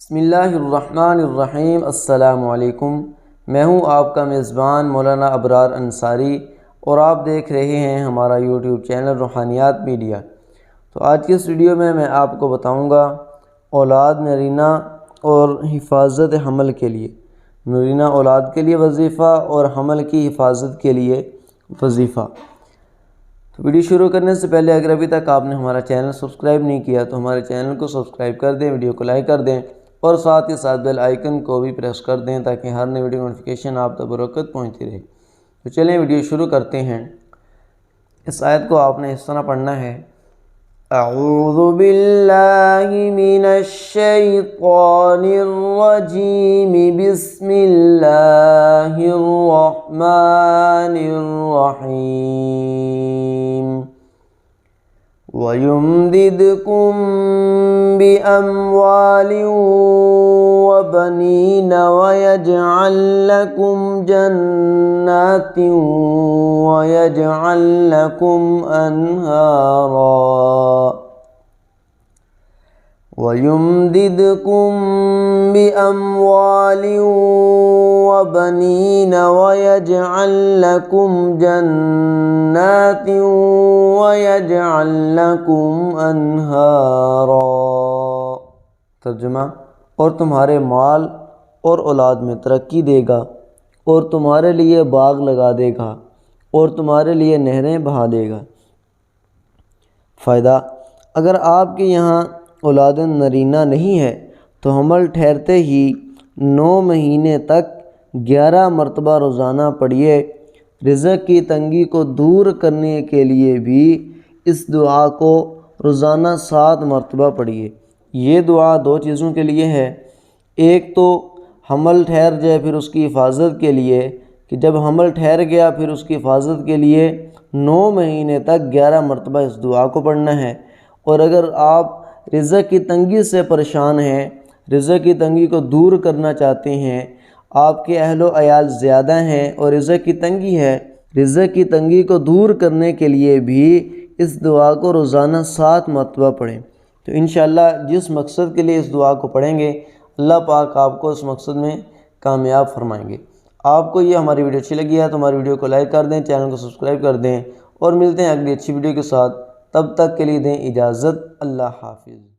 بسم اللہ الرحمن الرحیم۔ السلام علیکم۔ میں ہوں آپ کا میزبان مولانا ابرار انصاری اور آپ دیکھ رہے ہیں ہمارا یوٹیوب چینل روحانیات میڈیا۔ تو آج کی اس ویڈیو میں آپ کو بتاؤں گا اولاد نرینہ اور حفاظت حمل کے لیے، نرینہ اولاد کے لیے وظیفہ اور حمل کی حفاظت کے لیے وظیفہ۔ تو ویڈیو شروع کرنے سے پہلے اگر ابھی تک آپ نے ہمارا چینل سبسکرائب نہیں کیا تو ہمارے چینل کو سبسکرائب کر دیں، ویڈیو کو لائک کر دیں اور ساتھ ہی ساتھ بیل آئیکن کو بھی پریس کر دیں تاکہ ہر نئی ویڈیو نوٹیفیکیشن آپ تک بروقت پہنچتی رہے۔ تو چلیں ویڈیو شروع کرتے ہیں۔ اس آیت کو آپ نے اس طرح پڑھنا ہے: اعوذ باللہ من الشیطان الرجیم، بسم اللہ الرحمن الرحیم، وَيُمْدِدْكُمْ بِأَمْوَالٍ وَبَنِينَ وَيَجْعَلْ لَكُمْ جَنَّاتٍ وَيَجْعَلْ لَكُمْ أَنْهَارًا وَيُمْدِدْكُمْ بِأَمْوَالٍ وَبَنِينَ وَيَجْعَلْ لَكُمْ جَنَّاتٍ وَيَجْعَلْ لَكُمْ أَنْهَارًا۔ ترجمہ: اور تمہارے مال اور اولاد میں ترقی دے گا اور تمہارے لیے باغ لگا دے گا اور تمہارے لیے نہریں بہا دے گا۔ فائدہ: اگر آپ کے یہاں اولاد نرینہ نہیں ہے تو حمل ٹھہرتے ہی 9 مہینے تک 11 مرتبہ روزانہ پڑھیے۔ رزق کی تنگی کو دور کرنے کے لیے بھی اس دعا کو روزانہ 7 مرتبہ پڑھیے۔ یہ دعا 2 چیزوں کے لیے ہے۔ ایک تو حمل ٹھہر جائے پھر اس کی حفاظت کے لیے، کہ جب حمل ٹھہر گیا پھر اس کی حفاظت کے لیے 9 مہینے تک 11 مرتبہ اس دعا کو پڑھنا ہے۔ اور اگر آپ رزق کی تنگی سے پریشان ہیں، رزق کی تنگی کو دور کرنا چاہتے ہیں، آپ کے اہل و عیال زیادہ ہیں اور رزق کی تنگی ہے، رزق کی تنگی کو دور کرنے کے لیے بھی اس دعا کو روزانہ 7 مرتبہ پڑھیں۔ تو انشاءاللہ جس مقصد کے لیے اس دعا کو پڑھیں گے اللہ پاک آپ کو اس مقصد میں کامیاب فرمائیں گے۔ آپ کو یہ ہماری ویڈیو اچھی لگی ہے تو ہماری ویڈیو کو لائک کر دیں، چینل کو سبسکرائب کر دیں اور ملتے ہیں اگلی اچھی ویڈیو کے ساتھ۔ تب تک کے لیے دیں اجازت۔ اللہ حافظ۔